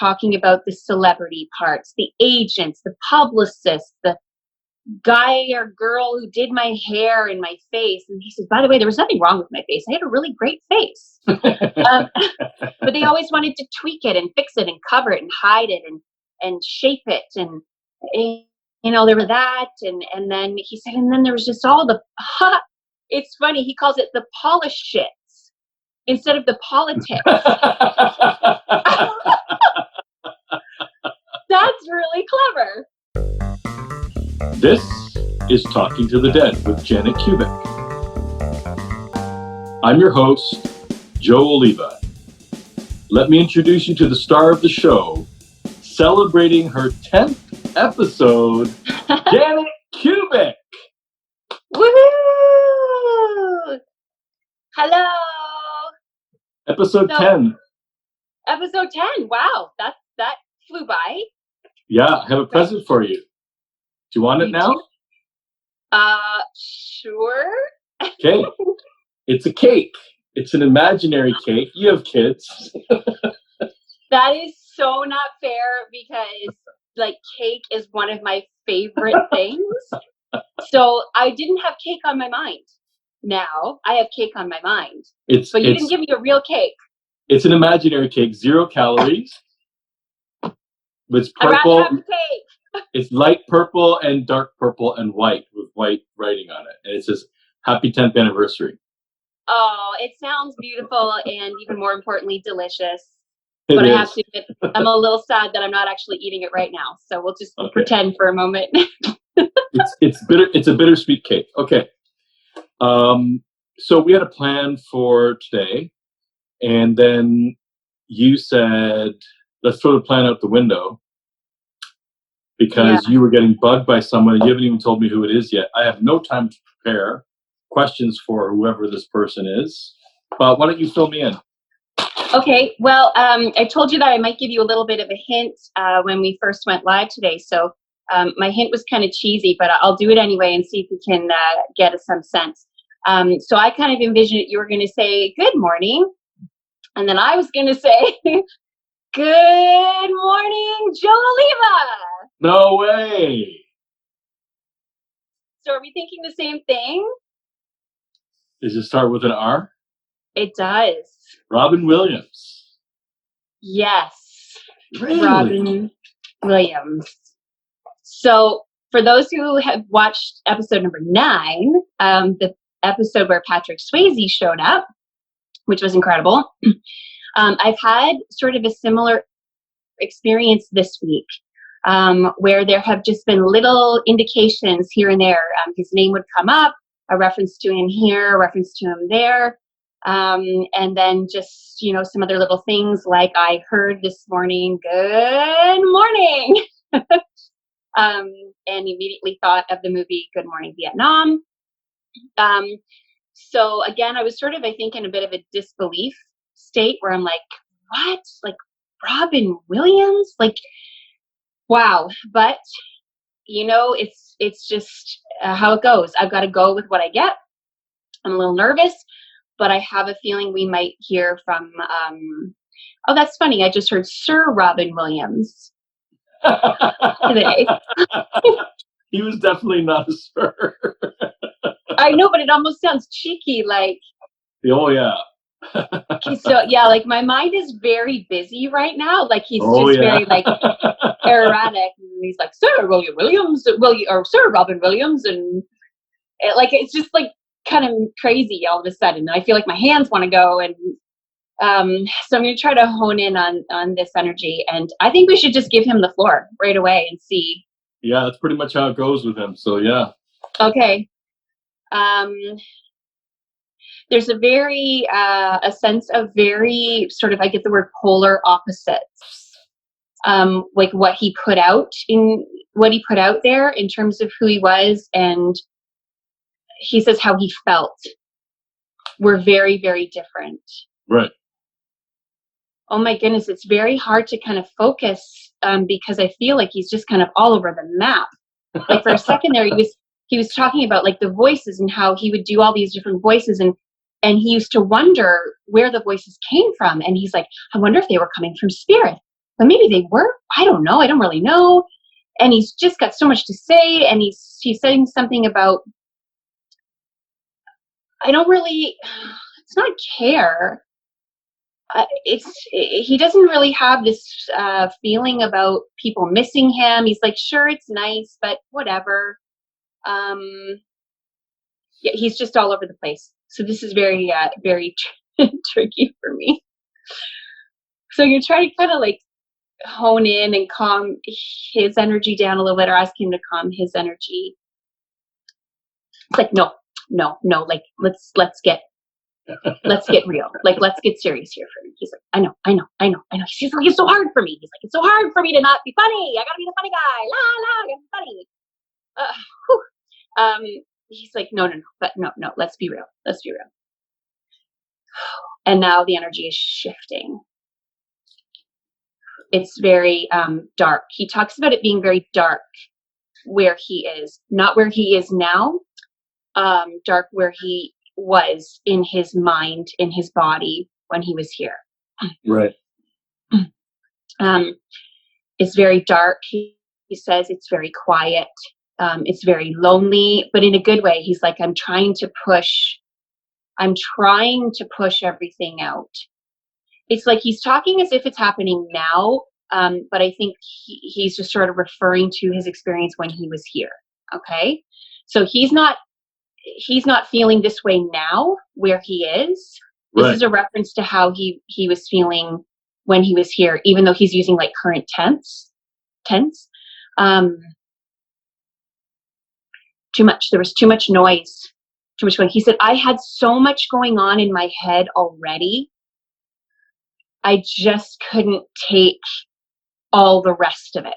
talking about the celebrity parts, the agents, the publicists, the guy or girl who did my hair and my face. And he says, by the way, there was nothing wrong with my face. I had a really great face. But they always wanted to tweak it and fix it and cover it and hide it and shape it. And there was that. And then he said, and then there was just all the, it's funny, he calls it the polish shits instead of the politics. That's really clever. This is Talking to the Dead with Janet Kubik. I'm your host, Joe Oliva. Let me introduce you to the star of the show, celebrating her 10th episode, Janet Kubik. Woohoo! Hello. Episode 10. Episode 10. Wow, that flew by. Yeah, I have a present for you. Do you want it now? Sure. Okay. It's a cake. It's an imaginary cake. You have kids. That is so not fair because, cake is one of my favorite things. So I didn't have cake on my mind. Now I have cake on my mind. But you didn't give me a real cake. It's an imaginary cake, 0 calories. It's purple. I'd rather have the cake. It's light purple and dark purple and white with white writing on it. And it says, Happy 10th anniversary. Oh, it sounds beautiful and even more importantly, delicious. It but is. I have to admit, I'm a little sad that I'm not actually eating it right now. So we'll just pretend for a moment. It's bitter. It's a bittersweet cake. Okay. So we had a plan for today. And then you said, let's throw the plan out the window. Because you were getting bugged by someone and you haven't even told me who it is yet. I have no time to prepare questions for whoever this person is. But why don't you fill me in? Okay. Well, I told you that I might give you a little bit of a hint when we first went live today. So my hint was kind of cheesy, but I'll do it anyway and see if you can get some sense. So I kind of envisioned you were going to say, good morning. And then I was going to say, good morning, Joe Oliva. No way. So are we thinking the same thing? Does it start with an R? It does. Robin Williams. Yes. Really? Robin Williams. So for those who have watched episode number 9, the episode where Patrick Swayze showed up, which was incredible, I've had sort of a similar experience this week. Where there have just been little indications here and there. His name would come up, a reference to him here, a reference to him there. And then just, some other little things like I heard this morning, good morning. And immediately thought of the movie Good Morning Vietnam. So again, I was sort of, I think, in a bit of a disbelief state where I'm like, what? Like Robin Williams? Wow. But, it's just how it goes. I've got to go with what I get. I'm a little nervous, but I have a feeling we might hear from, oh, that's funny. I just heard Sir Robin Williams today. He was definitely not a sir. I know, but it almost sounds cheeky. Oh, yeah. So yeah, my mind is very busy right now. He's very erratic. And he's like, Sir William Williams, or Sir Robin Williams, and it's just kind of crazy all of a sudden. And I feel like my hands want to go, and so I'm going to try to hone in on this energy. And I think we should just give him the floor right away and see. Yeah, that's pretty much how it goes with him. So yeah. Okay. There's a very, a sense of very sort of, I get the word polar opposites, what he put out there in terms of who he was. And he says how he felt were very, very different. Right. Oh my goodness. It's very hard to kind of focus, because I feel like he's just kind of all over the map. For a second there, he was talking about the voices and how he would do all these different voices, and he used to wonder where the voices came from. And he's like, I wonder if they were coming from spirit. but maybe they were. I don't know. I don't really know. And he's just got so much to say. And he's saying something about, I don't really, it's not care. He doesn't really have this feeling about people missing him. He's like, sure, it's nice, but whatever. Yeah, he's just all over the place. So this is very, very tricky for me. So you try to kind of like hone in and calm his energy down a little bit, or ask him to calm his energy. It's like, no, like let's get real. Like, let's get serious here for me. He's like, I know. He's like, it's so hard for me. He's like, it's so hard for me to not be funny. I gotta be the funny guy. I gotta be funny. He's like, no, but no, let's be real. And now the energy is shifting. It's very dark. He talks about it being very dark where he is, not where he is now, dark where he was in his mind, in his body when he was here. Right. It's very dark. He says it's very quiet. It's very lonely, but in a good way. He's like, I'm trying to push everything out. It's like he's talking as if it's happening now, but I think he's just sort of referring to his experience when he was here. Okay, so he's not feeling this way now where he is. This is a reference to how he was feeling when he was here, even though he's using like current tense. Too much. There was too much noise. Too much going. He said, I had so much going on in my head already. I just couldn't take all the rest of it.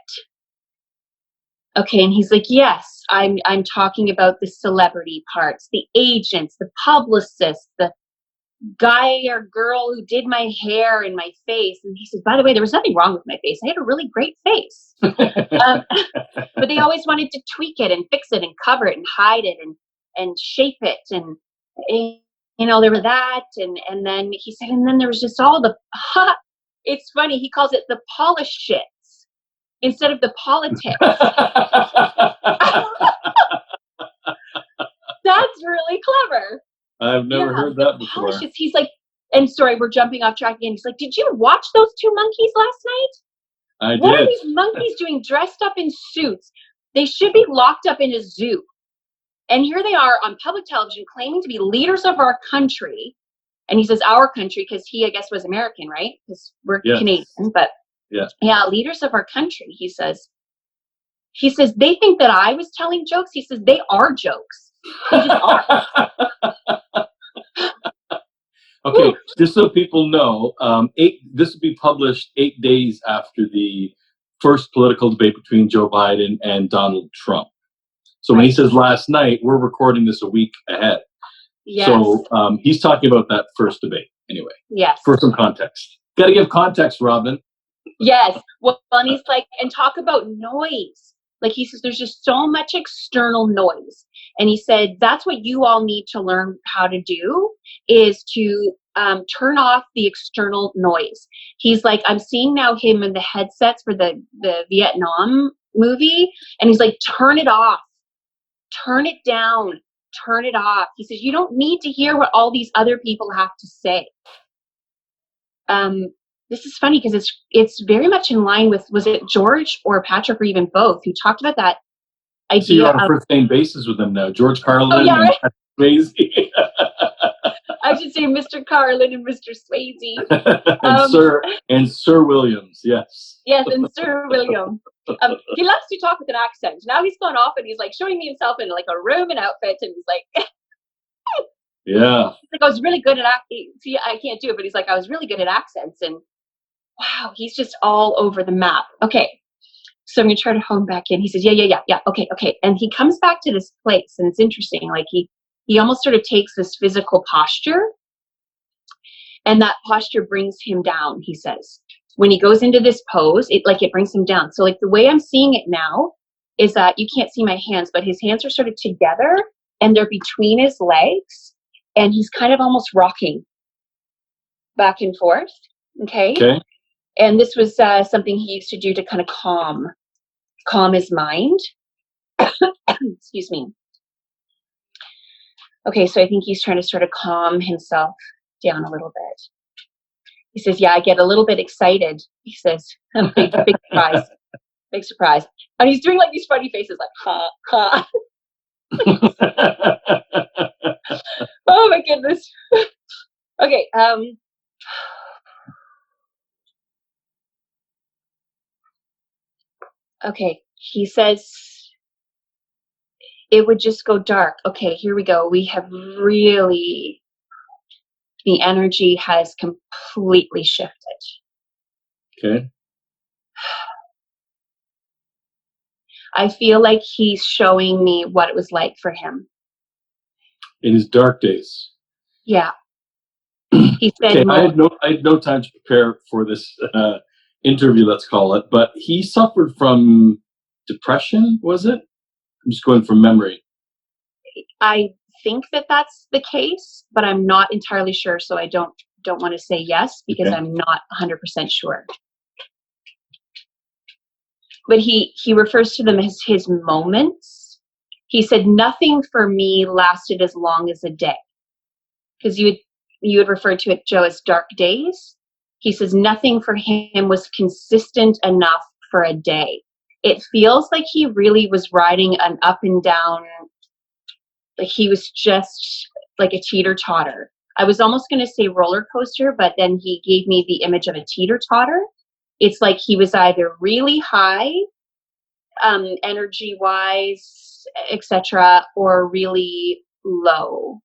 Okay, and he's like, yes, I'm talking about the celebrity parts, the agents, the publicists, the guy or girl who did my hair and my face. And he says, by the way, there was nothing wrong with my face. I had a really great face. But they always wanted to tweak it and fix it and cover it and hide it and shape it. And there were that. And then he said, and then there was just all the, it's funny, he calls it the polish shits instead of the politics. That's really clever. I've never heard that before. He's like, and sorry, we're jumping off track again. He's like, did you watch those two monkeys last night? What are these monkeys doing dressed up in suits? They should be locked up in a zoo. And here they are on public television claiming to be leaders of our country. And he says our country because he, I guess, was American, right? Because we're Canadian. But yeah, leaders of our country, he says. He says, they think that I was telling jokes. He says, they are jokes. They just are. Okay, just so people know, this will be published 8 days after the first political debate between Joe Biden and Donald Trump. So when he says last night, we're recording this a week ahead. Yes. So he's talking about that first debate anyway. Yes. For some context. Got to give context, Robin. Yes. Well, and he's like, and talk about noise. Like he says, there's just so much external noise. And he said, that's what you all need to learn how to do is to turn off the external noise. He's like, I'm seeing now him in the headsets for the Vietnam movie. And he's like, turn it off, turn it down, turn it off. He says, you don't need to hear what all these other people have to say. This is funny because it's very much in line with, was it George or Patrick or even both who talked about that idea. So you're on a first name basis with them now, George Carlin and Swayze. I should say Mr. Carlin and Mr. Swayze. and Sir Williams, yes. Yes, and Sir William. He loves to talk with an accent. Now he's gone off and he's like showing me himself in like a room and outfit and he's like yeah. He's like, I was really good at see, I can't do it, but he's like, I was really good at accents. And wow, he's just all over the map. Okay. So I'm going to try to hone back in. He says, yeah. Okay. And he comes back to this place and it's interesting. Like he almost sort of takes this physical posture and that posture brings him down, he says. When he goes into this pose, it brings him down. So like the way I'm seeing it now is that you can't see my hands, but his hands are sort of together and they're between his legs and he's kind of almost rocking back and forth. Okay. And this was something he used to do to kind of calm his mind. Excuse me. Okay, so I think he's trying to sort of calm himself down a little bit. He says, yeah, I get a little bit excited. He says, big surprise. Big surprise. And he's doing like these funny faces like, ha, ha. Oh my goodness. Okay. Okay. He says it would just go dark. Okay, here we go. We have really, the energy has completely shifted. Okay. I feel like he's showing me what it was like for him. In his dark days. Yeah. He said, okay, I had no time to prepare for this interview, let's call it, but he suffered from depression, was it? I'm just going from memory. I think that that's the case, but I'm not entirely sure, so I don't want to say yes because I'm not 100% sure. But he refers to them as his moments. He said nothing for me lasted as long as a day, because you had referred to it, Joe, as dark days. He says nothing for him was consistent enough for a day. It feels like he really was riding an up and down, like he was just like a teeter-totter. I was almost going to say roller coaster, but then he gave me the image of a teeter-totter. It's like he was either really high, energy-wise, etc., or really low.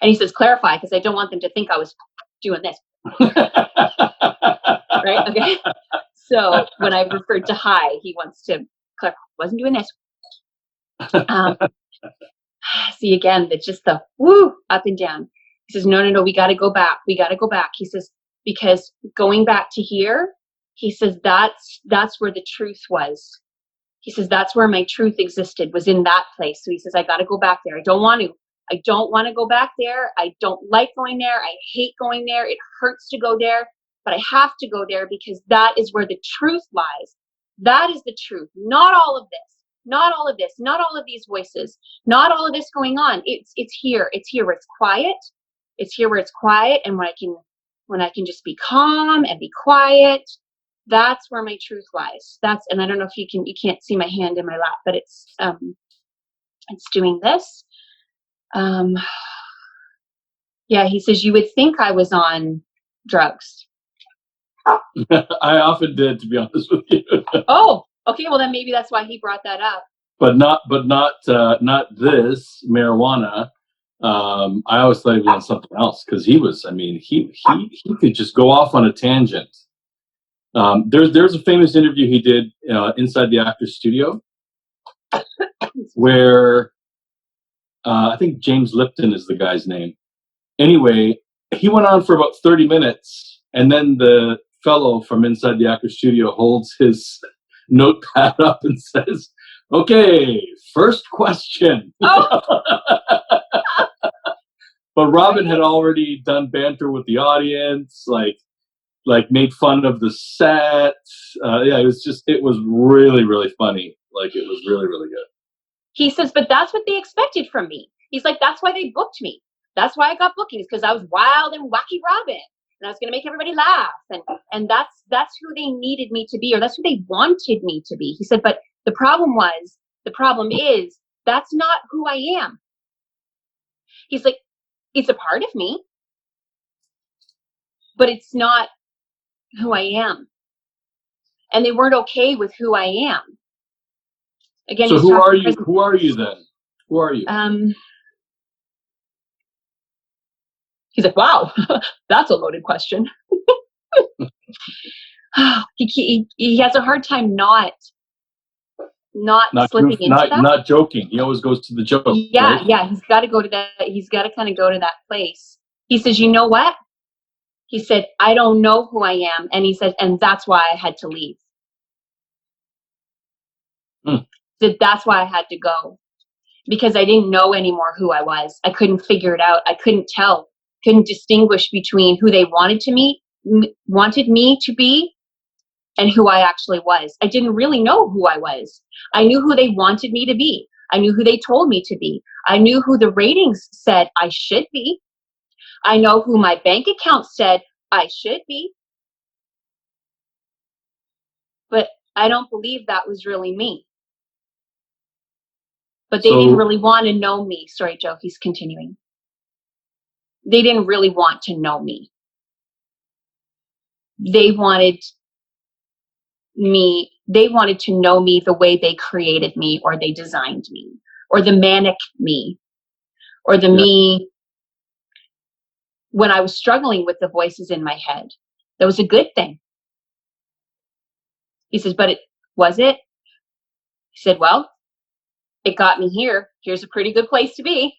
And he says, clarify, because I don't want them to think I was doing this. Right? Okay. So when I referred to high, he wants to clarify, I wasn't doing this. See, again, that's just the woo up and down. He says, no, we got to go back. We got to go back. He says, because going back to here, he says, that's where the truth was. He says, that's where my truth existed, was in that place. So he says, I got to go back there. I don't want to go back there. I don't like going there. I hate going there. It hurts to go there, but I have to go there because that is where the truth lies. That is the truth. Not all of this. Not all of this, not all of these voices, not all of this going on. It's here. It's here where it's quiet. It's here where it's quiet, and when I can just be calm and be quiet, that's where my truth lies. And I don't know if you can't see my hand in my lap, but it's doing this. Yeah, he says you would think I was on drugs. I often did, to be honest with you. Oh. Okay, well then maybe that's why he brought that up. But not this marijuana. I always thought he was on something else because he was. I mean, he could just go off on a tangent. There's a famous interview he did inside the actor's studio, where I think James Lipton is the guy's name. Anyway, he went on for about 30 minutes, and then the fellow from inside the actor's studio holds his notepad up and says, okay, first question. Oh. But Robin had already done banter with the audience, like made fun of the set. Yeah, it was really, really funny. Like, it was really, really good. He says, but that's what they expected from me. He's like, that's why they booked me. That's why I got bookings, because I was wild and wacky Robin. And I was going to make everybody laugh. And that's who they needed me to be, or that's who they wanted me to be. He said, but the problem is, that's not who I am. He's like, it's a part of me, but it's not who I am. And they weren't okay with who I am. Again, so who are you? Who are you then? Who are you? He's like, wow, that's a loaded question. He has a hard time not slipping into that. Not joking. He always goes to the joke. Yeah, right? yeah. He's got to go to that. He's got to kind of go to that place. He says, you know what? He said, I don't know who I am. And he said, and that's why I had to leave. He said, that's why I had to go. Because I didn't know anymore who I was. I couldn't figure it out. I couldn't tell. Couldn't distinguish between who they wanted me to be and who I actually was. I didn't really know who I was. I knew who they wanted me to be. I knew who they told me to be. I knew who the ratings said I should be. I know who my bank account said I should be. But I don't believe that was really me. But they didn't really want to know me. Sorry, Joe, he's continuing. They didn't really want to know me. They wanted to know me the way they created me, or they designed me, or the manic me, or the me when I was struggling with the voices in my head. That was a good thing. He says, but was it? He said, well, it got me here. Here's a pretty good place to be.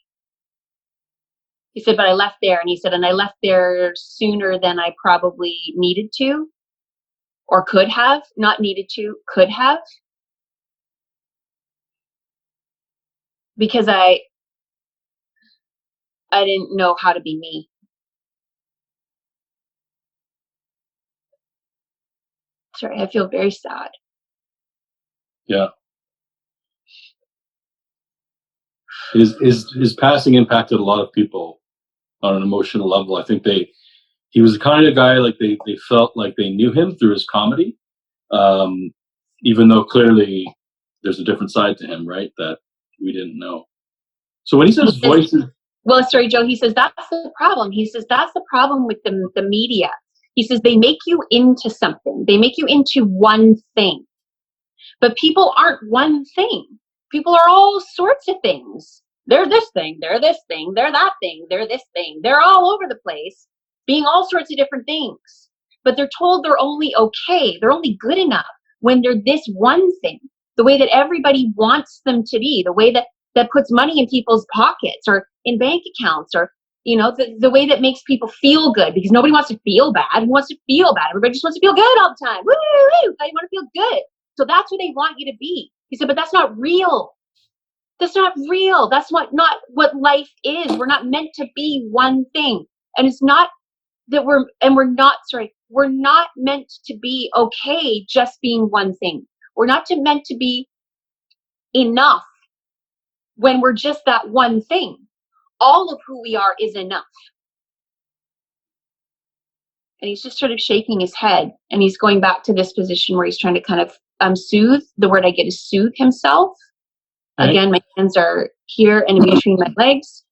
He said, but I left there. And he said, and I left there sooner than I probably needed to, or could have. Not needed to, could have. Because I didn't know how to be me. Sorry, I feel very sad. Yeah. His passing impacted a lot of people on an emotional level. I think he was the kind of guy, like they felt like they knew him through his comedy, even though clearly there's a different side to him, right, that we didn't know. So when he says voices, well, sorry, Joe, he says that's the problem. He says that's the problem with the media. He says they make you into something. They make you into one thing. But people aren't one thing. People are all sorts of things. They're this thing, they're this thing, they're that thing, they're this thing. They're all over the place, being all sorts of different things. But they're told they're only okay, they're only good enough when they're this one thing, the way that everybody wants them to be, the way that puts money in people's pockets or in bank accounts, or the way that makes people feel good, because nobody wants to feel bad. Who wants to feel bad? Everybody just wants to feel good all the time. Woo! I want to feel good. So that's who they want you to be. He said, but that's not real. That's not real. That's not what life is. We're not meant to be one thing. And it's not that we're not meant to be okay just being one thing. We're not meant to be enough when we're just that one thing. All of who we are is enough. And he's just sort of shaking his head, and he's going back to this position where he's trying to kind of soothe. The word I get is soothe himself. Right. Again, my hands are here and in between my legs,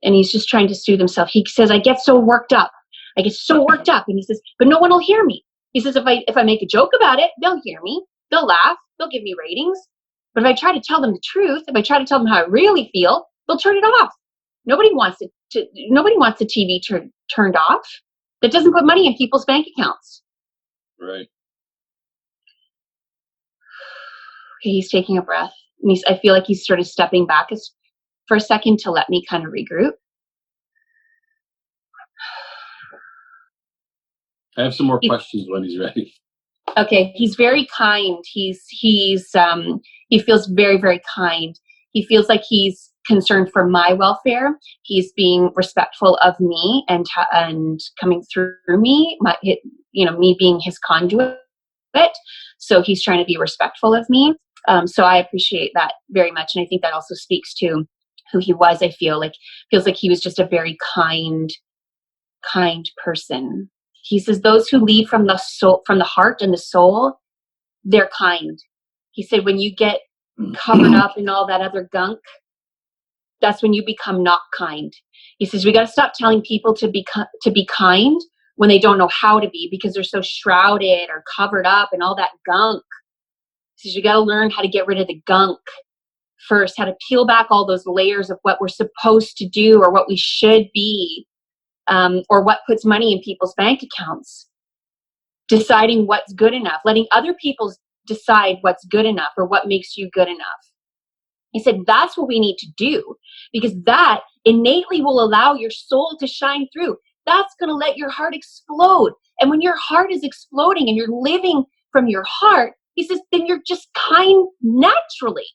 and he's just trying to soothe himself. He says, I get so worked up. And he says, but no one will hear me. He says, if I make a joke about it, they'll hear me. They'll laugh. They'll give me ratings. But if I try to tell them the truth, if I try to tell them how I really feel, they'll turn it off. Nobody wants the TV turned off. That doesn't put money in people's bank accounts. Right. Okay, he's taking a breath. And I feel like he's sort of stepping back for a second to let me kind of regroup. I have some more questions when he's ready. Okay, he's very kind. He feels very, very kind. He feels like he's concerned for my welfare. He's being respectful of me and coming through me, me being his conduit. So he's trying to be respectful of me. So I appreciate that very much. And I think that also speaks to who he was. Feels like he was just a very kind person. He says, those who lead from the soul, from the heart and the soul, they're kind. He said, when you get covered up in all that other gunk, that's when you become not kind. He says, we got to stop telling people to be kind when they don't know how to be, because they're so shrouded or covered up in all that gunk. He says, you got to learn how to get rid of the gunk first, how to peel back all those layers of what we're supposed to do or what we should be. Or what puts money in people's bank accounts, deciding what's good enough, letting other people decide what's good enough or what makes you good enough. He said, that's what we need to do, because that innately will allow your soul to shine through. That's going to let your heart explode. And when your heart is exploding and you're living from your heart, he says, then you're just kind naturally.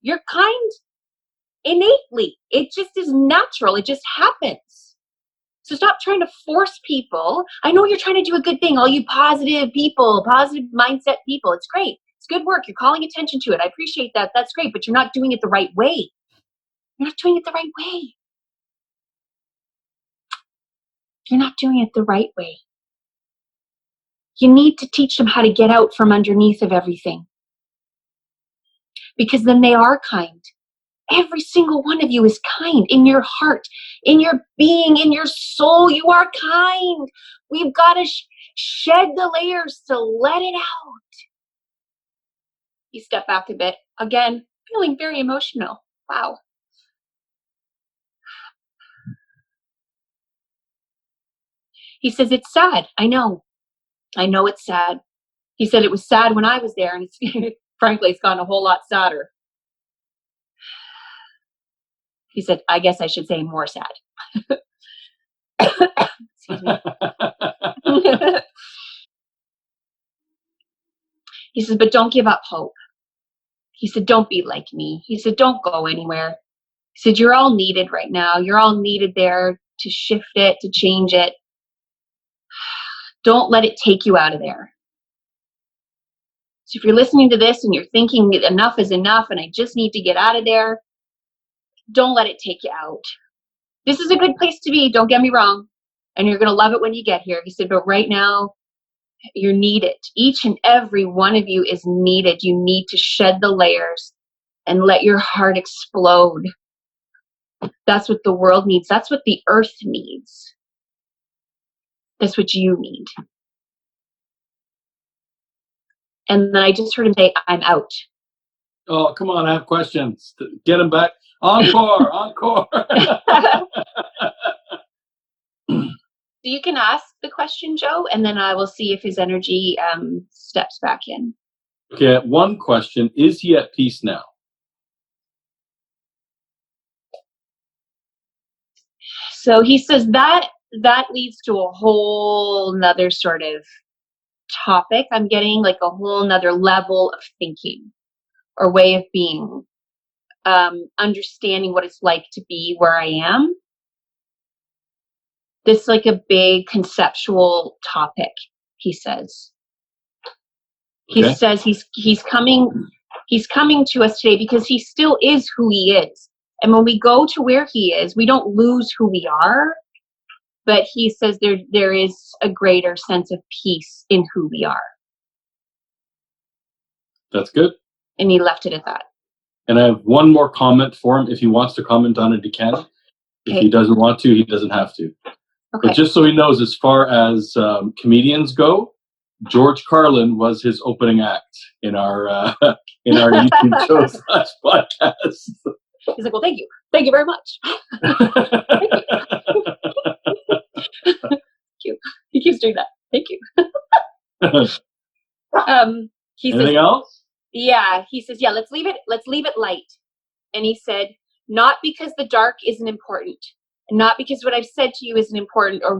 You're kind innately. It just is natural. It just happens. So stop trying to force people. I know you're trying to do a good thing. All you positive people, positive mindset people. It's great. It's good work. You're calling attention to it. I appreciate that. That's great. But you're not doing it the right way. You're not doing it the right way. You're not doing it the right way. You need to teach them how to get out from underneath of everything. Because then they are kind. Every single one of you is kind in your heart, in your being, in your soul. You are kind. We've got to shed the layers to let it out. You step back a bit. Again, feeling very emotional. Wow. He says, it's sad. I know it's sad. He said it was sad when I was there, and it's, frankly, it's gotten a whole lot sadder. He said, I guess I should say more sad. Excuse me. He says, but don't give up hope. He said, don't be like me. He said, don't go anywhere. He said, you're all needed right now. You're all needed there to shift it, to change it. Don't let it take you out of there. So if you're listening to this and you're thinking that enough is enough and I just need to get out of there, don't let it take you out. This is a good place to be, don't get me wrong. And you're going to love it when you get here. He said, but right now, you're needed. Each and every one of you is needed. You need to shed the layers and let your heart explode. That's what the world needs. That's what the earth needs. That's what you need. And then I just heard him say, I'm out. Oh, come on, I have questions. Get him back. Encore, encore. So you can ask the question, Joe, and then I will see if his energy steps back in. Okay, one question. Is he at peace now? So he says that leads to a whole nother sort of topic. I'm getting like a whole nother level of thinking or way of being, understanding what it's like to be where I am. This is like a big conceptual topic, he says. Okay. He says he's coming to us today because he still is who he is. And when we go to where he is, we don't lose who we are, but he says there is a greater sense of peace in who we are. That's good. And he left it at that. And I have one more comment for him. If he wants to comment on it, he can. Okay. If he doesn't want to, he doesn't have to. Okay. But just so he knows, as far as comedians go, George Carlin was his opening act in our YouTube show / podcast. He's like, well, thank you very much. Thank you. He keeps doing that. Thank you. Anything else? Yeah, he says, yeah, let's leave it light. And he said, not because the dark isn't important, not because what I've said to you isn't important or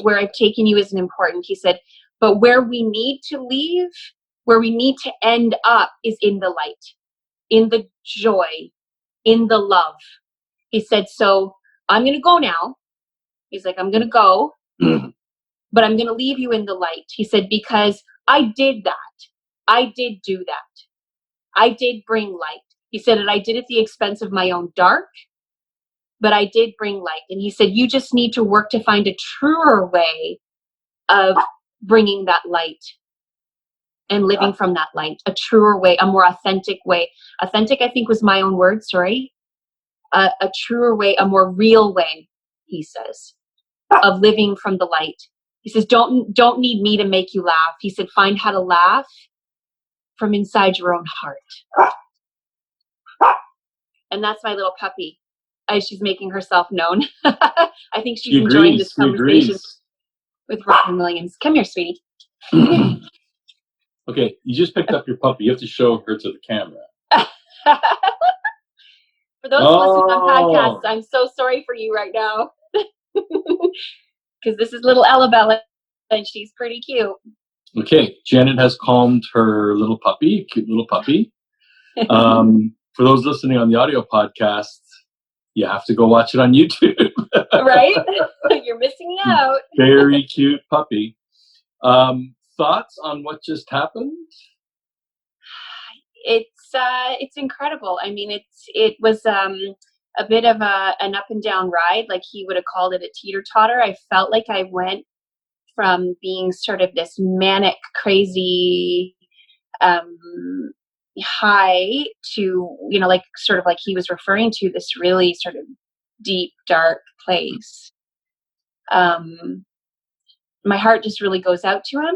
where I've taken you isn't important. He said, but where we need to leave, where we need to end up is in the light, in the joy, in the love. He said, so I'm going to go now. He's like, I'm going to go, but I'm going to leave you in the light. He said, because I did that. I did do that. I did bring light. He said, and I did at the expense of my own dark, but I did bring light. And he said, you just need to work to find a truer way of bringing that light and living from that light, a truer way, a more authentic way. Authentic, I think, was my own word, sorry. A truer way, a more real way, he says, of living from the light. He says, don't need me to make you laugh. He said, find how to laugh from inside your own heart. And that's my little puppy as she's making herself known. I think she's enjoying this conversation with Robin Williams. Come here, sweetie. Okay, you just picked up your puppy. You have to show her to the camera. For those who listen on podcasts, I'm so sorry for you right now. Because this is little Ellabella, and she's pretty cute. Okay, Janet has calmed her little puppy, cute little puppy. For those listening on the audio podcast, you have to go watch it on YouTube. Right? You're missing out. Very cute puppy. Thoughts on what just happened? It's incredible. I mean, it was a bit of an up and down ride. Like he would have called it a teeter totter. I felt like I went from being sort of this manic, crazy high to, like sort of like he was referring to, this really sort of deep, dark place. My heart just really goes out to him,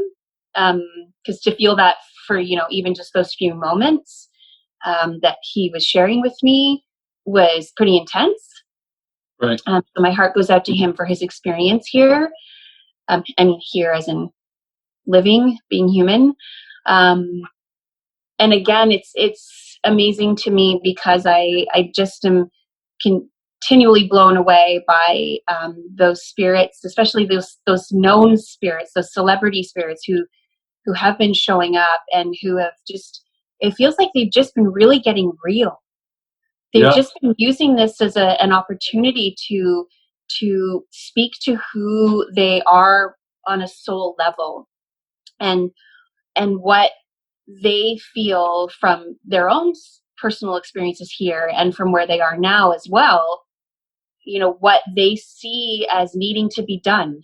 because to feel that for, even just those few moments that he was sharing with me was pretty intense. Right. So my heart goes out to him for his experience here. I mean, here as in living, being human. And again, it's amazing to me because I just am continually blown away by those spirits, especially those known spirits, those celebrity spirits who have been showing up and who have just, it feels like they've just been really getting real. They've just been using this as an opportunity to speak to who they are on a soul level, and what they feel from their own personal experiences here and from where they are now as well, what they see as needing to be done,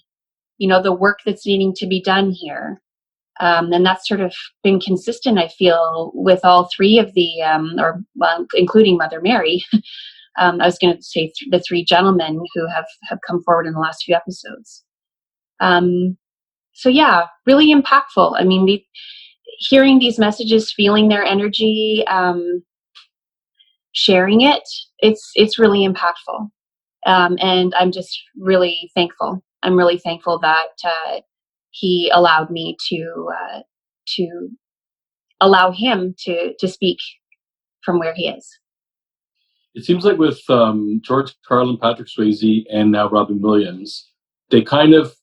the work that's needing to be done here. And that's sort of been consistent, I feel, with all three of the, including Mother Mary. I was going to say the three gentlemen who have come forward in the last few episodes. So yeah, really impactful. I mean, hearing these messages, feeling their energy, sharing it, it's really impactful. And I'm just really thankful. I'm really thankful that he allowed me to allow him to speak from where he is. It seems like with George Carlin, Patrick Swayze, and now Robin Williams, they kind of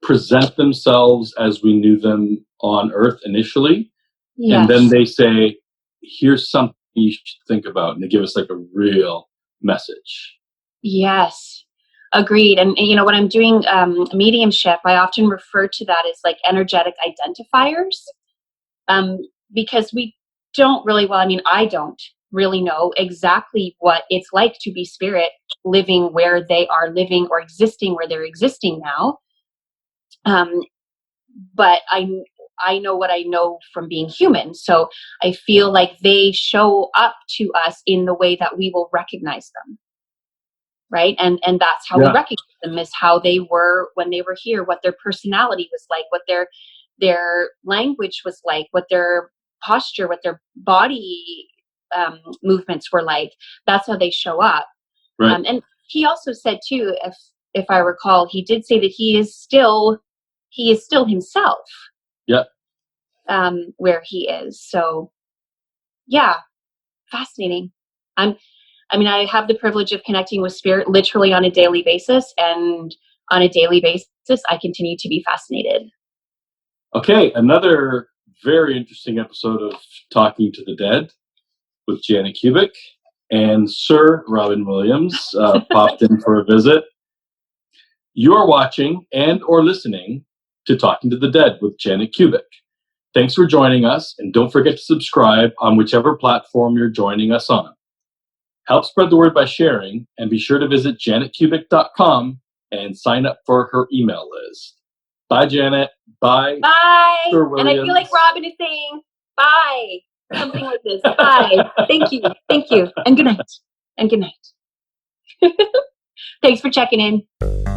present themselves as we knew them on Earth initially. Yes. And then they say, here's something you should think about. And they give us like a real message. Yes, agreed. And when I'm doing mediumship, I often refer to that as like energetic identifiers, because we don't really, I don't really know exactly what it's like to be spirit living where they are living or existing where they're existing now. But I know what I know from being human. So I feel like they show up to us in the way that we will recognize them. Right. And that's how we recognize them, is how they were when they were here, what their personality was like, what their language was like, what their posture, what their body movements were like. That's how they show up. Right. And he also said too, if I recall, he did say that he is still himself. Yeah. Where he is. So yeah, fascinating. I have the privilege of connecting with spirit literally on a daily basis, and on a daily basis, I continue to be fascinated. Okay, another very interesting episode of Talking to the Dead with Janet Kubik, and Sir Robin Williams popped in for a visit. You are watching and or listening to Talking to the Dead with Janet Kubik. Thanks for joining us, and don't forget to subscribe on whichever platform you're joining us on. Help spread the word by sharing, and be sure to visit janetkubik.com and sign up for her email list. Bye, Janet. Bye. Bye. And I feel like Robin is saying bye. Something like this. Bye. Thank you. Thank you. And good night. And good night. Thanks for checking in.